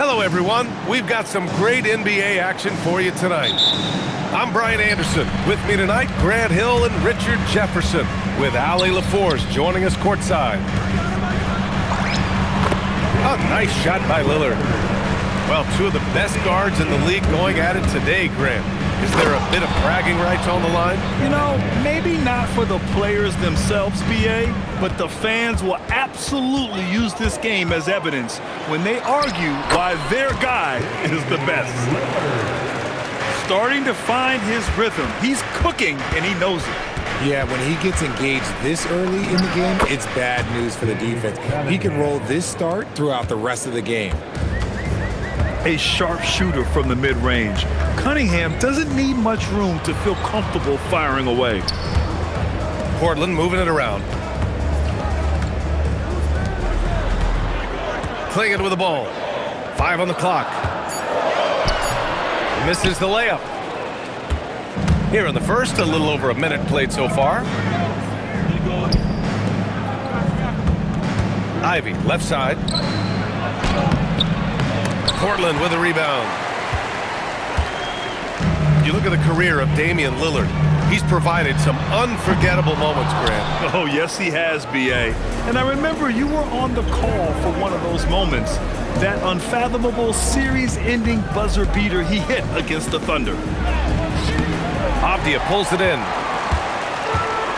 Hello, everyone. We've got some great NBA action for you tonight. I'm Brian Anderson. With me tonight, Grant Hill and Richard Jefferson, with Ali LaForce joining us courtside. A nice shot by Lillard. Well, two of the best guards in the league going at it today, Grant. Is there a bit of bragging rights on the line? You know, maybe not for the players themselves, BA, but the fans will absolutely use this game as evidence when they argue why their guy is the best. Starting to find his rhythm. He's cooking, and he knows it. Yeah, when he gets engaged this early in the game, it's bad news for the defense. He can roll this start throughout the rest of the game. A sharp shooter from the mid-range. Cunningham doesn't need much room to feel comfortable firing away. Portland moving it around. Clingan with the ball. 5 on the clock. Misses the layup. Here in the first, a little over a minute played so far. Ivy, left side. Portland with a rebound. You look at the career of Damian Lillard. He's provided some unforgettable moments, Grant. Oh, yes, he has, B.A. And I remember you were on the call for one of those moments. That unfathomable series-ending buzzer beater he hit against the Thunder. Avdia pulls it in.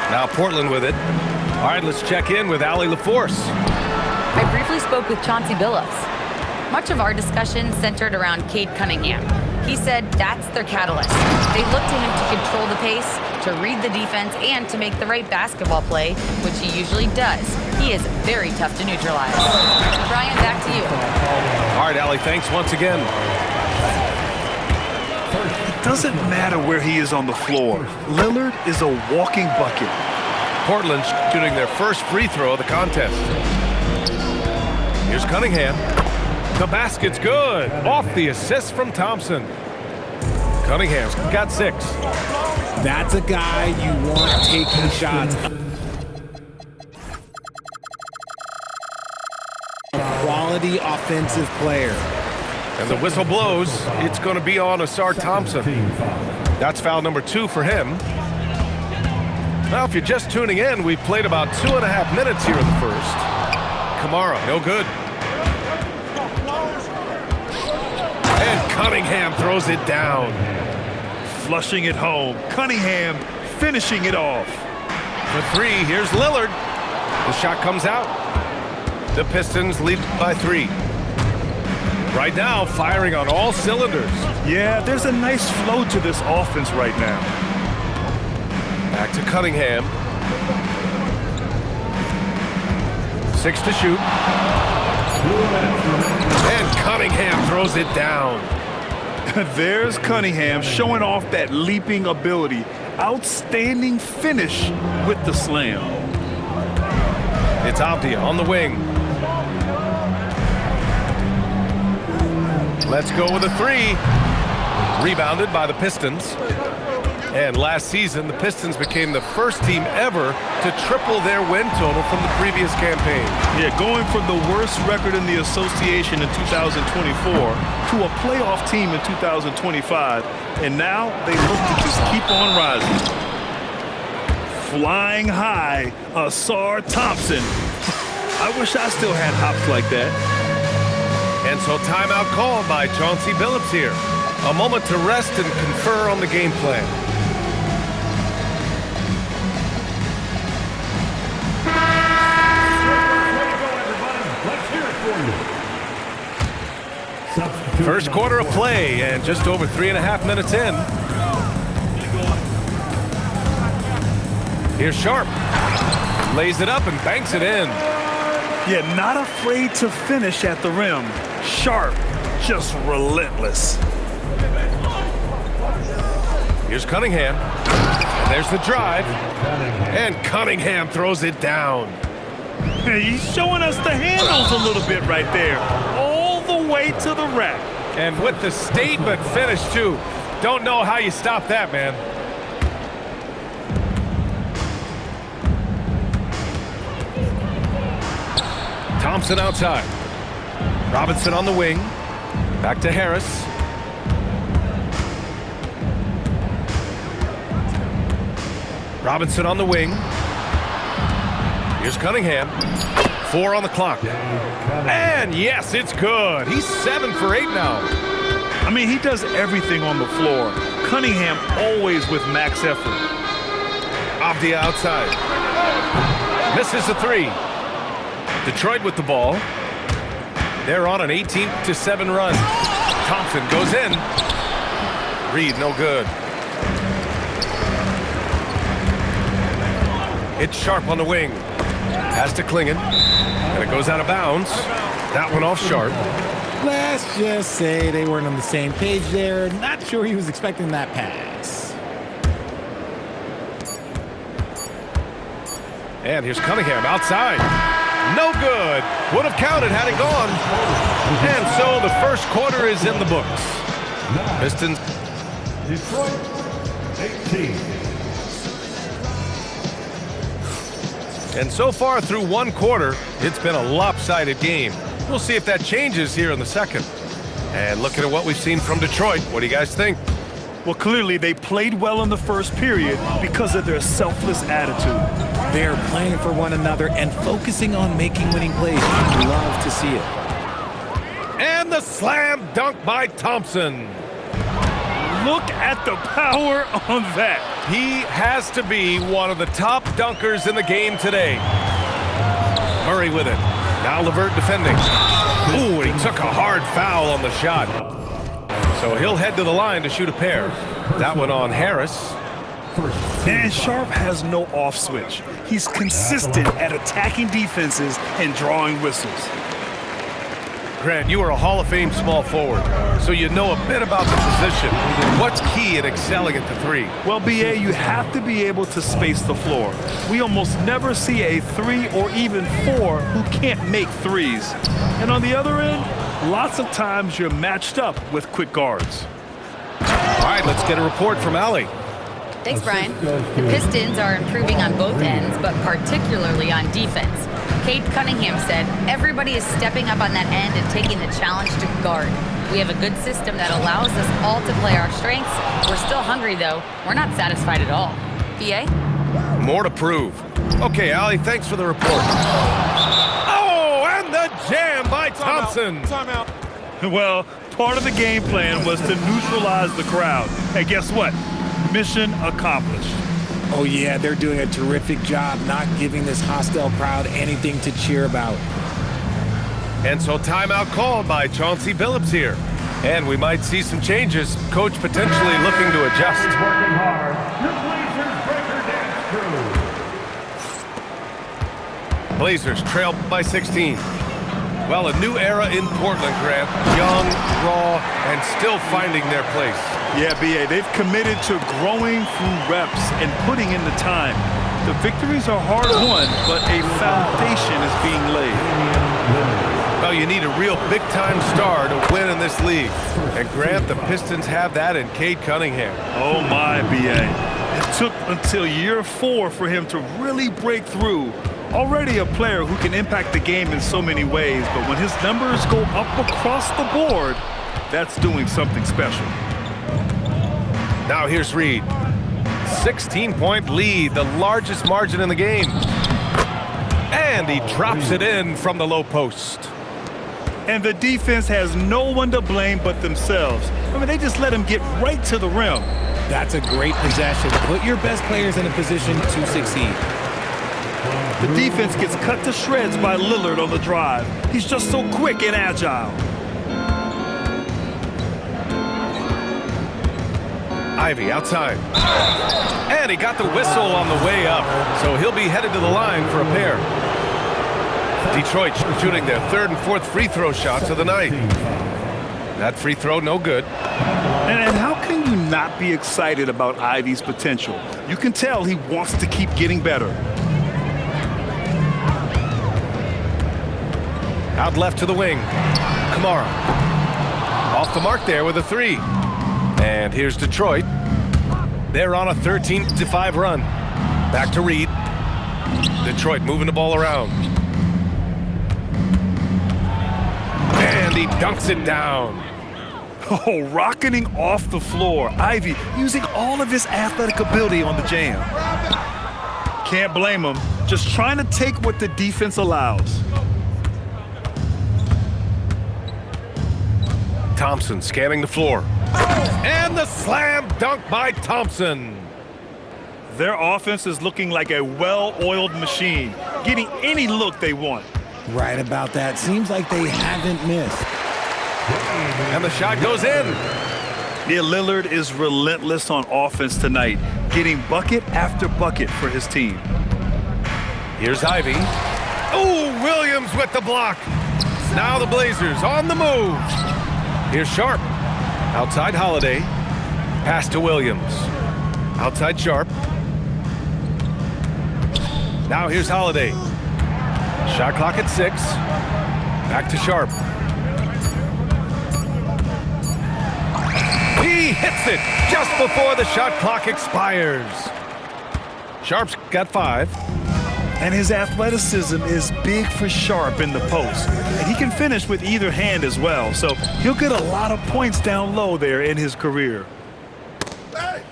Now Portland with it. All right, let's check in with Ali LaForce. I briefly spoke with Chauncey Billups. Much of our discussion centered around Cade Cunningham. He said that's their catalyst. They look to him to control the pace, to read the defense, and to make the right basketball play, which he usually does. He is very tough to neutralize. Brian, back to you. All right, Ali, thanks once again. It doesn't matter where he is on the floor. Lillard is a walking bucket. Portland shooting their first free throw of the contest. Here's Cunningham. The basket's good. Off the assist from Thompson. Cunningham's got 6. That's a guy you want taking shots. A quality offensive player. And the whistle blows. It's going to be on Asar Thompson. That's foul number 2 for him. Now, if you're just tuning in, we've played about 2.5 minutes here in the first. Kamara, no good. And Cunningham throws it down. Flushing it home. Cunningham finishing it off. For 3, here's Lillard. The shot comes out. The Pistons lead by 3. Right now, firing on all cylinders. Yeah, there's a nice flow to this offense right now. Back to Cunningham. 6 to shoot. And Cunningham throws it down. There's Cunningham showing off that leaping ability. Outstanding finish with the slam. It's Avdia on the wing. Let's go with a 3. Rebounded by the Pistons. And last season, the Pistons became the first team ever to triple their win total from the previous campaign. Yeah, going from the worst record in the association in 2024 to a playoff team in 2025. And now they look to just keep on rising. Flying high, Asar Thompson. I wish I still had hops like that. And so timeout called by Chauncey Billups here. A moment to rest and confer on the game plan. First quarter of play and just over 3.5 minutes in. Here's Sharp. Lays it up and banks it in. Yeah, not afraid to finish at the rim. Sharp, just relentless. Here's Cunningham. And there's the drive. And Cunningham throws it down. He's showing us the handles a little bit right there. All the way to the rack. And with the statement finish, too. Don't know how you stop that, man. Thompson outside. Robinson on the wing. Back to Harris. Robinson on the wing. Here's Cunningham. 4 on the clock. And yes, it's good. He's 7 for 8 now. I mean, he does everything on the floor. Cunningham always with max effort. Off the outside. Misses the 3. Detroit with the ball. They're on an 18-7 run. Thompson goes in. Reed, no good. It's Sharp on the wing. Pass to Klingon. And it goes out of bounds. That one off Sharp. Let's just say they weren't on the same page there. Not sure he was expecting that pass. And here's Cunningham outside. No good. Would have counted had it gone. And so the first quarter is in the books. Pistons. Detroit 18. And so far through one quarter, it's been a lopsided game. We'll see if that changes here in the second. And looking at what we've seen from Detroit, what do you guys think? Well, clearly they played well in the first period because of their selfless attitude. They're playing for one another and focusing on making winning plays. Love to see it. And the slam dunk by Thompson. Look at the power on that. He has to be one of the top dunkers in the game today. Murray with it. Now LeVert defending. Ooh, and he took a hard foul on the shot. So he'll head to the line to shoot a pair. That one on Harris. And Sharp has no off switch. He's consistent at attacking defenses and drawing whistles. Grant, you are a Hall of Fame small forward, so you know a bit about the position. What's key in excelling at the 3? Well, B.A., you have to be able to space the floor. We almost never see a 3 or even 4 who can't make threes. And on the other end, lots of times you're matched up with quick guards. All right, let's get a report from Allie. Thanks, Brian. The Pistons are improving on both ends, but particularly on defense. Cade Cunningham said, everybody is stepping up on that end and taking the challenge to guard. We have a good system that allows us all to play our strengths. We're still hungry, though. We're not satisfied at all. B.A.? More to prove. Okay, Allie, thanks for the report. Oh, and the jam by Thompson. Timeout. Well, part of the game plan was to neutralize the crowd. And guess what? Mission accomplished. Oh, yeah, they're doing a terrific job not giving this hostile crowd anything to cheer about. And so timeout called by Chauncey Billups here. And we might see some changes. Coach potentially looking to adjust. Working hard. Your Blazers breaker dance crew. Blazers trail by 16. Well, a new era in Portland, Grant. Young, raw, and still finding their place. Yeah, B.A., they've committed to growing through reps and putting in the time. The victories are hard-won, but a foundation is being laid. Well, you need a real big-time star to win in this league. And Grant, the Pistons have that in Cade Cunningham. Oh, my, B.A. It took until year 4 for him to really break through. Already a player who can impact the game in so many ways, but when his numbers go up across the board, that's doing something special. Now here's Reed. 16-point lead, the largest margin in the game. And he drops it in from the low post. And the defense has no one to blame but themselves. I mean, they just let him get right to the rim. That's a great possession. Put your best players in a position to succeed. The defense gets cut to shreds by Lillard on the drive. He's just so quick and agile. Ivy outside. And he got the whistle on the way up, so he'll be headed to the line for a pair. Detroit shooting their 3rd and 4th free throw shots of the night. That free throw, no good. And how can you not be excited about Ivy's potential? You can tell he wants to keep getting better. Out left to the wing. Kamara. Off the mark there with a 3. And here's Detroit. They're on a 13-5 run. Back to Reed. Detroit moving the ball around. And And he dunks it down. Oh, rocketing off the floor. Ivy using all of his athletic ability on the jam. Can't blame him. Just trying to take what the defense allows. Thompson scanning the floor. And the slam dunk by Thompson. Their offense is looking like a well-oiled machine, getting any look they want. Right about that. Seems like they haven't missed. And the shot goes in. Yeah, Lillard is relentless on offense tonight, getting bucket after bucket for his team. Here's Ivy. Oh, Williams with the block. Now the Blazers on the move. Here's Sharp. Outside Holiday. Pass to Williams. Outside Sharp. Now here's Holiday. Shot clock at 6. Back to Sharp. He hits it just before the shot clock expires. Sharp's got 5. And his athleticism is big for Sharp in the post. And he can finish with either hand as well, so he'll get a lot of points down low there in his career.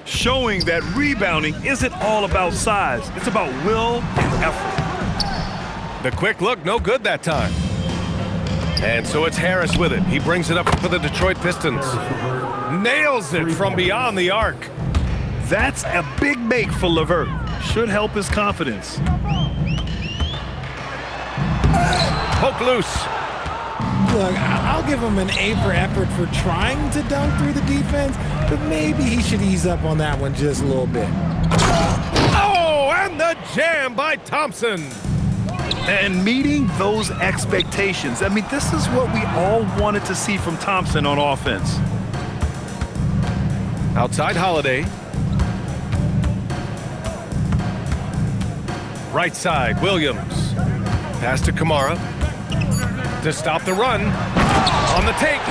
Showing that rebounding isn't all about size. It's about will and effort. The quick look, no good that time. And so it's Harris with it. He brings it up for the Detroit Pistons. Nails it from beyond the arc. That's a big make for LeVert. Should help his confidence. Poke loose. Look, I'll give him an A for effort for trying to dunk through the defense, but maybe he should ease up on that one just a little bit. Oh, and the jam by Thompson. And meeting those expectations. I mean, this is what we all wanted to see from Thompson on offense. Outside Holiday. Right side, Williams. Pass to Kamara. To stop the run. On the take.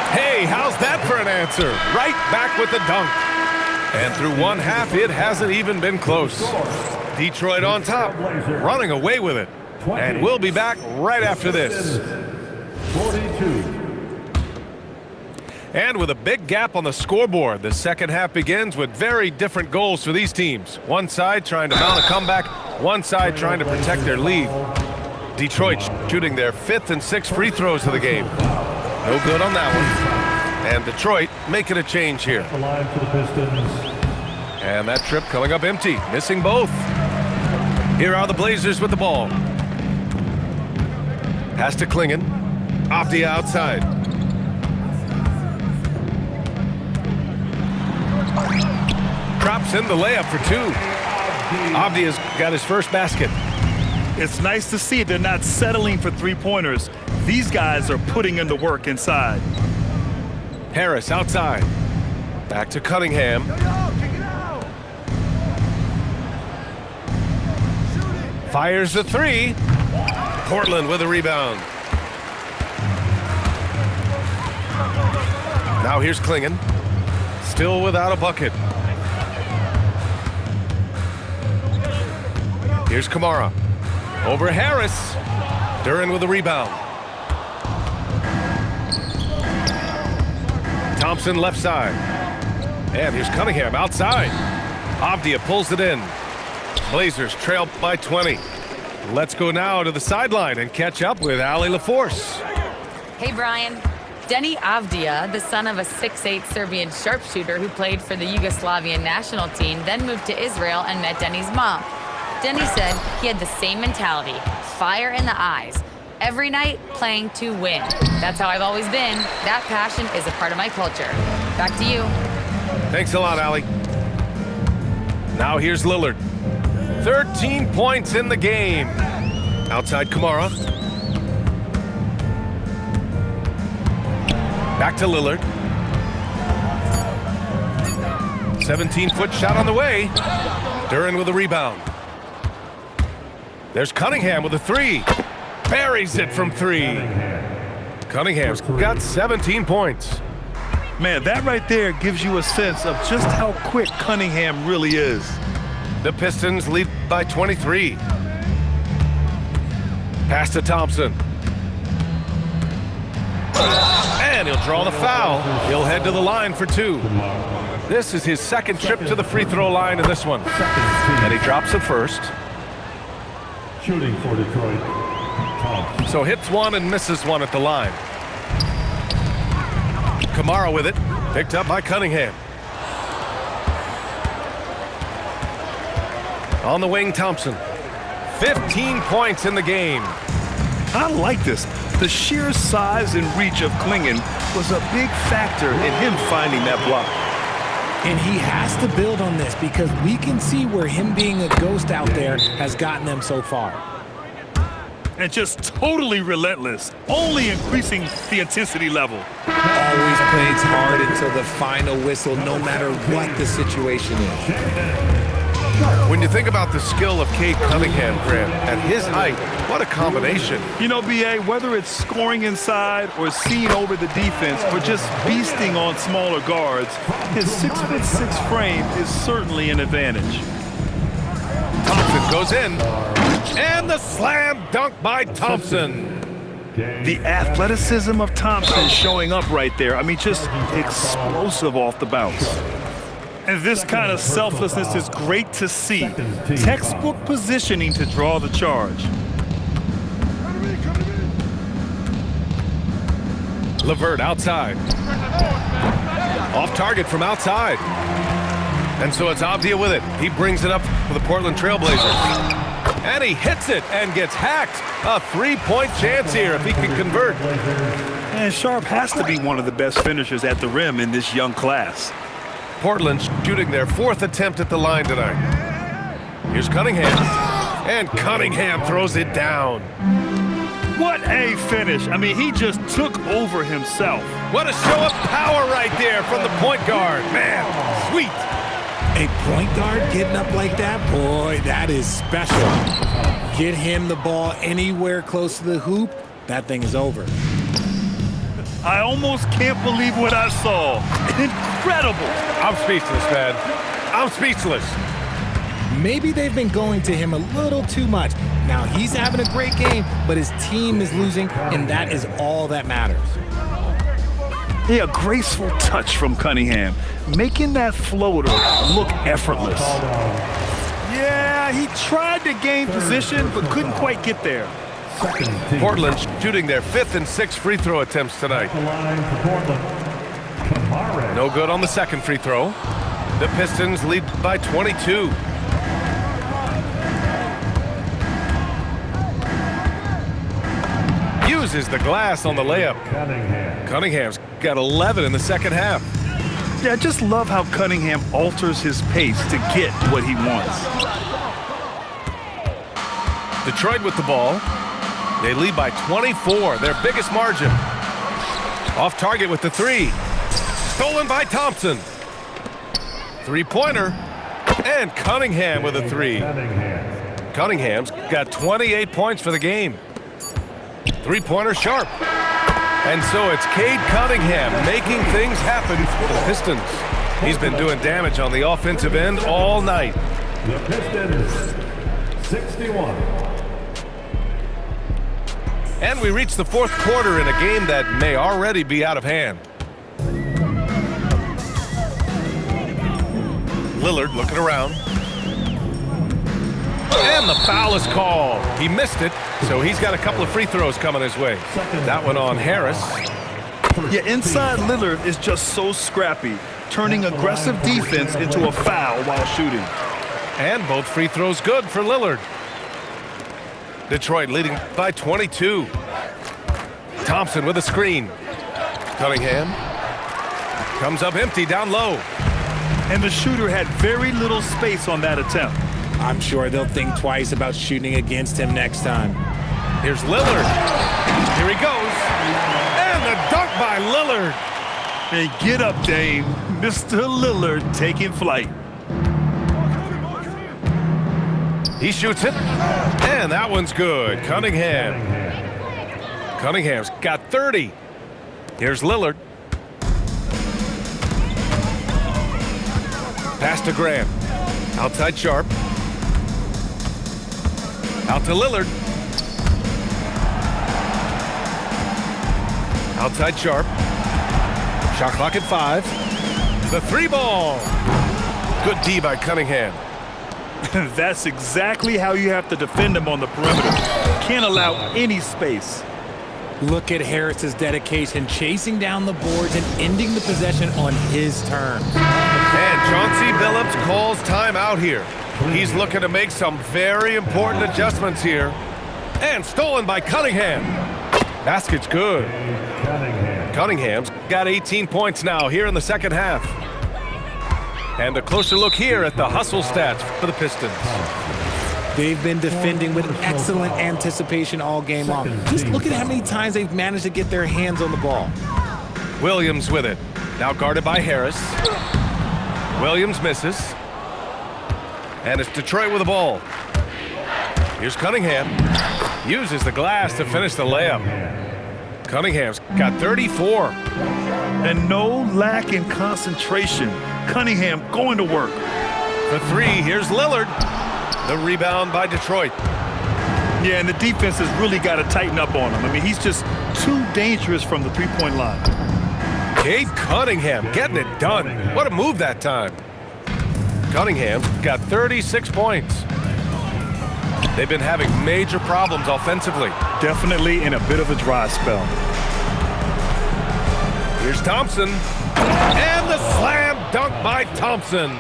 Hey, how's that for an answer? Right back with the dunk. And through one half, it hasn't even been close. Detroit on top, running away with it. And we'll be back right after this. 42. And with a big gap on the scoreboard, the second half begins with very different goals for these teams. One side trying to mount a comeback, one side trying to protect their lead. Detroit shooting their 5th and 6th free throws of the game. No good on that one. And Detroit making a change here. The line for the Pistons. And that trip coming up empty, missing both. Here are the Blazers with the ball. Pass to Klingon. Off the outside. Drops in the layup for 2. Avdia's got his first basket. It's nice to see they're not settling for three-pointers. These guys are putting in the work inside. Harris outside. Back to Cunningham. Fires the 3. Portland with a rebound. Now here's Klingon. Still without a bucket. Here's Kamara. Over Harris. Duren with a rebound. Thompson left side. And here's Cunningham outside. Avdia pulls it in. Blazers trail by 20. Let's go now to the sideline and catch up with Allie LaForce. Hey, Brian. Denny Avdia, the son of a 6'8 Serbian sharpshooter who played for the Yugoslavian national team, then moved to Israel and met Denny's mom. Denny said he had the same mentality, fire in the eyes. Every night, playing to win. That's how I've always been. That passion is a part of my culture. Back to you. Thanks a lot, Allie. Now here's Lillard. 13 points in the game. Outside Kamara. Back to Lillard. 17-foot shot on the way. Duren with a rebound. There's Cunningham with a 3. Buries it from 3. Cunningham's got 17 points. Man, that right there gives you a sense of just how quick Cunningham really is. The Pistons lead by 23. Pass to Thompson. And he'll draw the foul. He'll head to the line for 2. This is his second trip to the free throw line in this one. And he drops it first. Shooting for Detroit, Thompson. So hits one and misses one at the line. Kamara with it. Picked up by Cunningham. On the wing, Thompson. 15 points in the game. I like this. The sheer size and reach of Klingon was a big factor in him finding that block. And he has to build on this because we can see where him being a ghost out there has gotten them so far. And just totally relentless, only increasing the intensity level. Always plays hard until the final whistle, no matter what the situation is. When you think about the skill of Cade Cunningham, Grant, at his height, what a combination. You know, B.A., whether it's scoring inside or seeing over the defense or just beasting on smaller guards, his 6'6" frame is certainly an advantage. Thompson goes in, and the slam dunk by Thompson. The athleticism of Thompson showing up right there. I mean, just explosive off the bounce. And this kind of selflessness is great to see. Textbook positioning to draw the charge. LeVert outside. Off target from outside. And so it's Avdia with it. He brings it up for the Portland Trailblazers. And he hits it and gets hacked. A three-point chance here if he can convert. And Sharp has to be one of the best finishers at the rim in this young class. Portland shooting their 4th attempt at the line tonight. Here's Cunningham. And Cunningham throws it down. What a finish. I mean, he just took over himself. What a show of power right there from the point guard. Man, sweet. A point guard getting up like that, boy, that is special. Get him the ball anywhere close to the hoop, that thing is over. I almost can't believe what I saw. Incredible. I'm speechless, man. I'm speechless. Maybe they've been going to him a little too much. Now he's having a great game, but his team is losing, and that is all that matters. Yeah, a graceful touch from Cunningham, making that floater look effortless. Yeah, he tried to gain position, but couldn't quite get there. Portland shooting their 5th and 6th free throw attempts tonight. No good on the second free throw. The Pistons lead by 22. Uses the glass on the layup. Cunningham's got 11 in the second half. Yeah, I just love how Cunningham alters his pace to get what he wants. Detroit with the ball. They lead by 24, their biggest margin. Off target with the 3. Stolen by Thompson. Three-pointer. And Cunningham with a 3. Cunningham's got 28 points for the game. Three-pointer Sharp. And so it's Cade Cunningham making things happen for the Pistons. He's been doing damage on the offensive end all night. The Pistons, 61. And we reach the 4th quarter in a game that may already be out of hand. Lillard looking around. And the foul is called. He missed it, so he's got a couple of free throws coming his way. That one on Harris. Yeah, inside Lillard is just so scrappy, turning aggressive defense into a foul while shooting. And both free throws good for Lillard. Detroit leading by 22. Thompson with a screen. Cunningham comes up empty down low. And the shooter had very little space on that attempt. I'm sure they'll think twice about shooting against him next time. Here's Lillard. Here he goes. And the dunk by Lillard. And get up, Dame. Mr. Lillard taking flight. He shoots it. And that one's good. Cunningham. Cunningham's got 30. Here's Lillard. Pass to Graham. Outside Sharp. Out to Lillard. Outside Sharp. Shot clock at 5. The 3 ball. Good D by Cunningham. That's exactly how you have to defend him on the perimeter. Can't allow any space. Look at Harris's dedication, chasing down the boards and ending the possession on his terms. And Chauncey Billups calls timeout here. He's looking to make some very important adjustments here. And stolen by Cunningham. Basket's good. Cunningham's got 18 points now here in the second half. And a closer look here at the hustle stats for the Pistons. They've been defending with excellent anticipation all game long. Just look at how many times they've managed to get their hands on the ball. Williams with it. Now guarded by Harris. Williams misses. And it's Detroit with the ball. Here's Cunningham. Uses the glass to finish the layup. Cunningham's got 34. And no lack in concentration. Cunningham going to work. For 3, here's Lillard. The rebound by Detroit. Yeah, and the defense has really got to tighten up on him. I mean, he's just too dangerous from the three-point line. Cade Cunningham getting it done. What a move that time. Cunningham's got 36 points. They've been having major problems offensively. Definitely in a bit of a dry spell. Here's Thompson. And the slam dunk by Thompson.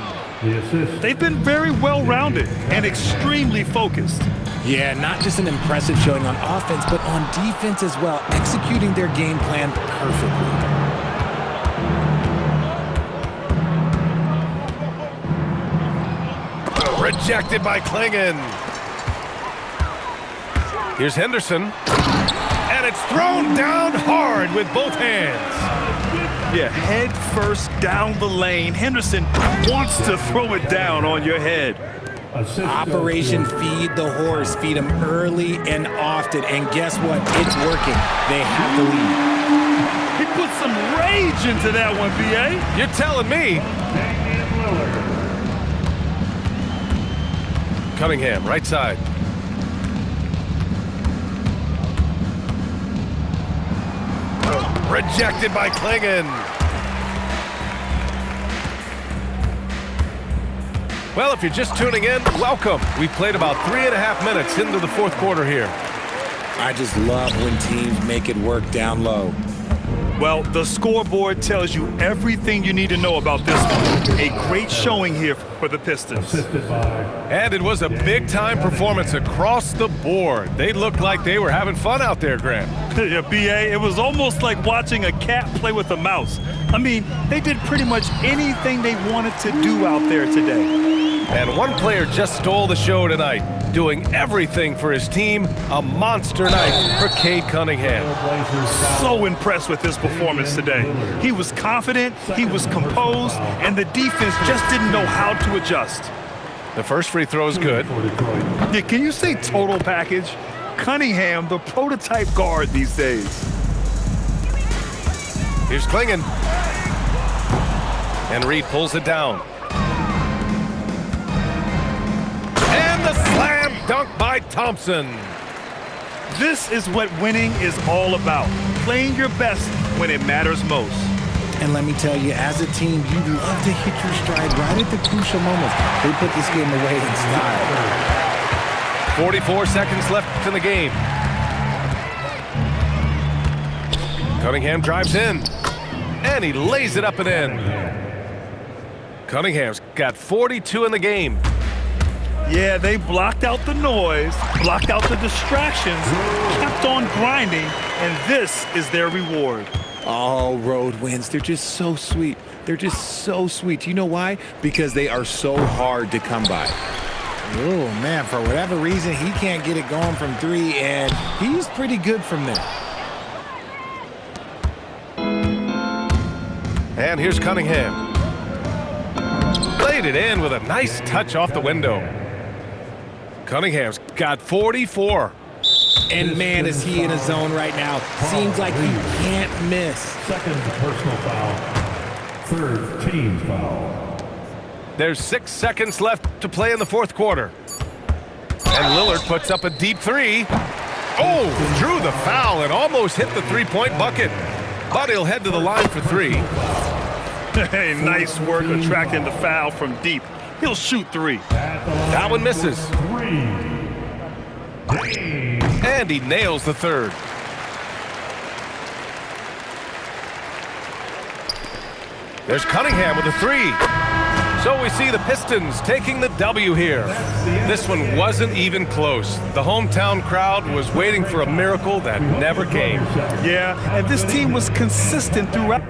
They've been very well-rounded and extremely focused. Yeah, not just an impressive showing on offense, but on defense as well, executing their game plan perfectly. Rejected by Klingon. Here's Henderson. And it's thrown down hard with both hands. Yeah, head first down the lane. Henderson wants to throw it down on your head. Operation Feed the Horse. Feed them early and often. And guess what? It's working. They have the lead. He put some rage into that one, B.A. You're telling me. Cunningham, right side. Rejected by Klingon. Well, if you're just tuning in, welcome. We've played about 3.5 minutes into the fourth quarter here. I just love when teams make it work down low. Well, the scoreboard tells you everything you need to know about this one. A great showing here for the Pistons. And it was a big-time performance across the board. They looked like they were having fun out there, Graham. Yeah, B.A., it was almost like watching a cat play with a mouse. I mean, they did pretty much anything they wanted to do out there today. And one player just stole the show tonight, doing everything for his team. A monster night for Cade Cunningham. So impressed with his performance today. He was confident, he was composed, and the defense just didn't know how to adjust. The first free throw is good. Yeah, can you say total package? Cunningham, the prototype guard these days. Here's Klingon. And Reed pulls it down. And the slam dunk by Thompson. This is what winning is all about. Playing your best when it matters most. And let me tell you, as a team, you love to hit your stride right at the crucial moments. They put this game away in style. 44 seconds left in the game. Cunningham drives in. And he lays it up and in. Cunningham's got 42 in the game. Yeah, they blocked out the noise, blocked out the distractions, kept on grinding, and this is their reward. Oh, road wins. They're just so sweet. They're just so sweet. You know why? Because they are so hard to come by. Oh, man, for whatever reason, he can't get it going from 3, and he's pretty good from there. And here's Cunningham. Laid it in with a nice touch off the window. Cunningham's got 44. And man, is he in a zone right now. Seems like he can't miss. Second personal foul. Third team foul. There's 6 seconds left to play in the fourth quarter. And Lillard puts up a deep 3. Oh, drew the foul and almost hit the three-point bucket. but he'll head to the line for 3. Hey, nice work attracting the foul from deep. He'll shoot 3. That one misses. 3. And he nails the 3rd. There's Cunningham with a 3. So we see the Pistons taking the W here. This one wasn't even close. The hometown crowd was waiting for a miracle that never came. Yeah, and this team was consistent throughout.